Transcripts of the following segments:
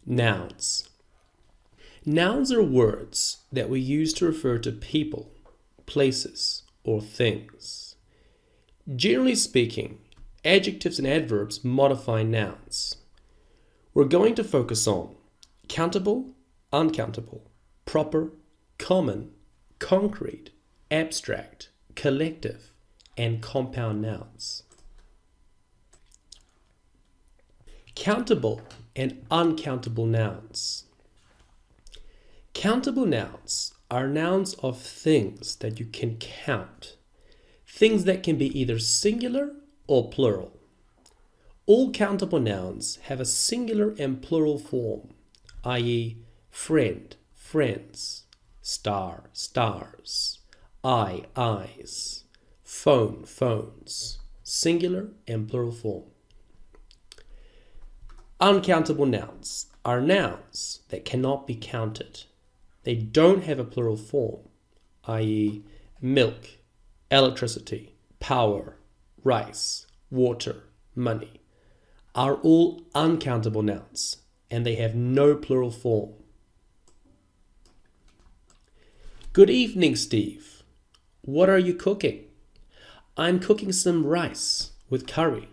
Nouns. Nouns are words that we use to refer to people, places, or things. Generally speaking, adjectives and adverbs modify nouns. We're going to focus on countable, uncountable, proper, common, concrete, abstract, collective, and compound nouns. Countable and uncountable nouns. Countable nouns are nouns of things that you can count, things that can be either singular or plural. All countable nouns have a singular and plural form, i.e., friend, friends, star, stars, eye, eyes, phone, phones, singular and plural form. Uncountable nouns are nouns that cannot be counted. They don't have a plural form, i.e., milk, electricity, power, rice, water, money, are all uncountable nouns, and they have no plural form. Good evening, Steve. What are you cooking? I'm cooking some rice with curry.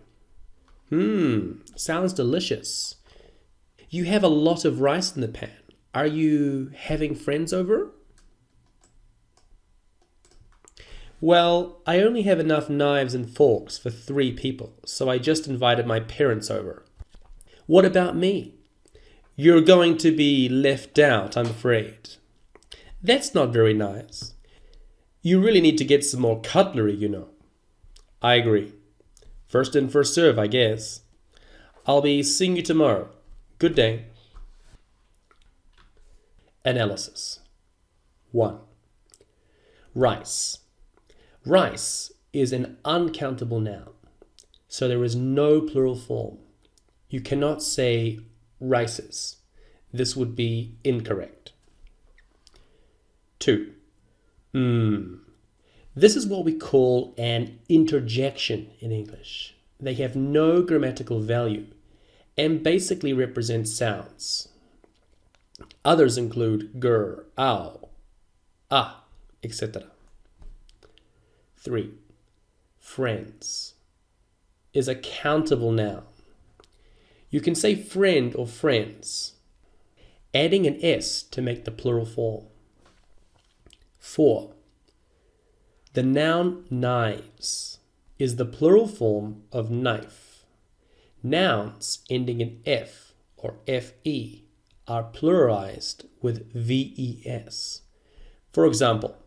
Sounds delicious. You have a lot of rice in the pan. Are you having friends over? Well, I only have enough knives and forks for 3 people, so I just invited my parents over. What about me? You're going to be left out, I'm afraid. That's not very nice. You really need to get some more cutlery, you know. I agree. First in, first serve, I guess. I'll be seeing you tomorrow. Good day. Analysis. 1. Rice. Rice is an uncountable noun, so there is no plural form. You cannot say rices. This would be incorrect. 2. This is what we call an interjection in English. They have no grammatical value and basically represent sounds. Others include gur, ow, ah, etc. 3. Friends is a countable noun. You can say friend or friends, adding an S to make the plural form. 4. The noun knives is the plural form of knife. Nouns ending in F or FE are pluralized with VES. For example,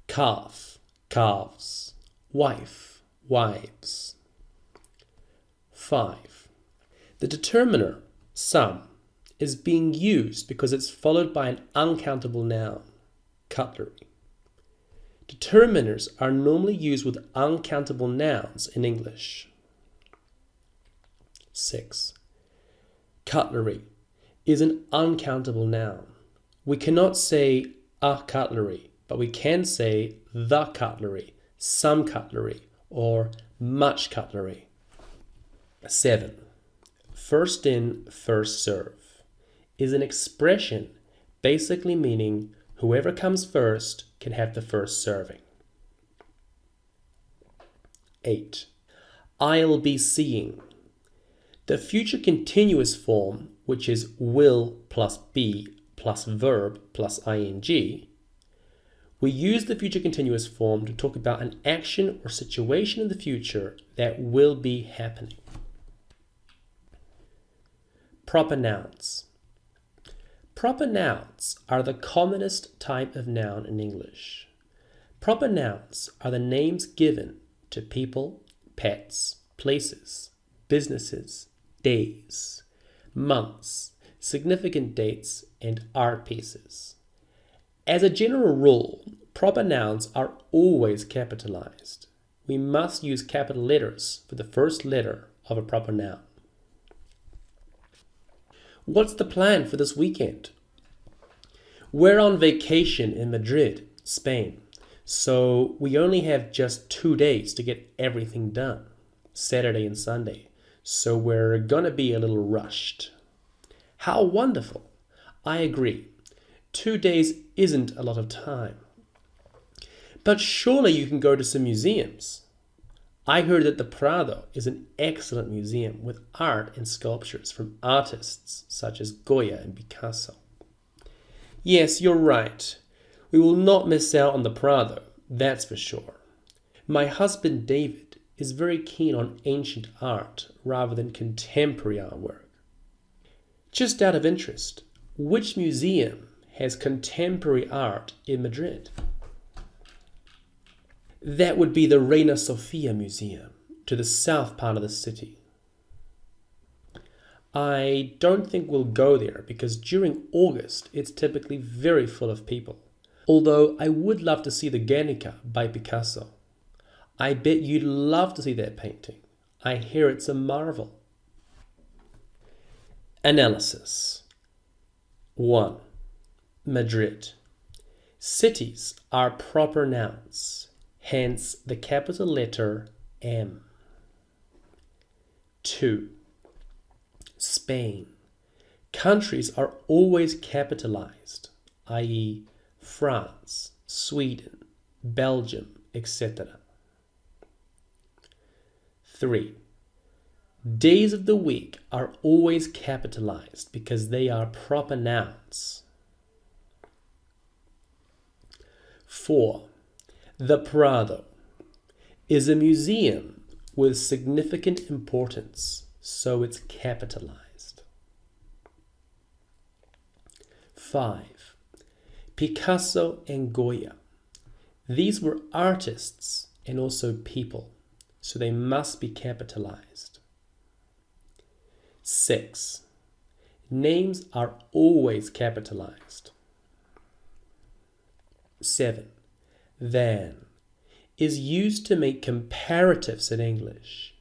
calf, calves, wife, wives. 5. The determiner, some, is being used because it's followed by an uncountable noun, cutlery. Determiners are normally used with uncountable nouns in English. 6. Cutlery is an uncountable noun. We cannot say a cutlery, but we can say the cutlery, some cutlery, or much cutlery. 7. First in, first serve is an expression basically meaning whoever comes first can have the first serving. 8. I'll be seeing. The future continuous form, which is will plus be plus verb plus ing, we use the future continuous form to talk about an action or situation in the future that will be happening. Proper nouns. Proper nouns are the commonest type of noun in English. Proper nouns are the names given to people, pets, places, businesses, days, months, significant dates, and art pieces. As a general rule, proper nouns are always capitalized. We must use capital letters for the first letter of a proper noun. What's the plan for this weekend? We're on vacation in Madrid, Spain, so we only have just 2 days to get everything done, Saturday and Sunday, so we're gonna be a little rushed. How wonderful! I agree. 2 days isn't a lot of time. But surely you can go to some museums. I heard that the Prado is an excellent museum with art and sculptures from artists such as Goya and Picasso. Yes, you're right. We will not miss out on the Prado, that's for sure. My husband David is very keen on ancient art rather than contemporary artwork. Just out of interest, which museum has contemporary art in Madrid? That would be the Reina Sofia Museum, to the south part of the city. I don't think we'll go there because during August it's typically very full of people. Although I would love to see the Guernica by Picasso. I bet you'd love to see that painting. I hear it's a marvel. Analysis. 1. Madrid. Cities are proper nouns, hence the capital letter M. 2. Spain. Countries are always capitalized, i.e., France, Sweden, Belgium, etc. 3. Days of the week are always capitalized because they are proper nouns. 4. The Prado is a museum with significant importance, so it's capitalized. 5. Picasso and Goya. These were artists and also people, so they must be capitalized. 6. Names are always capitalized. 7. Than is used to make comparatives in English.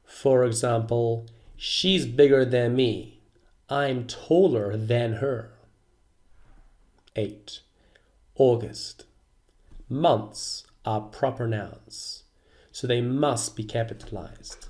For example, she's bigger than me. I'm taller than her. 8. August. Months are proper nouns, so they must be capitalized.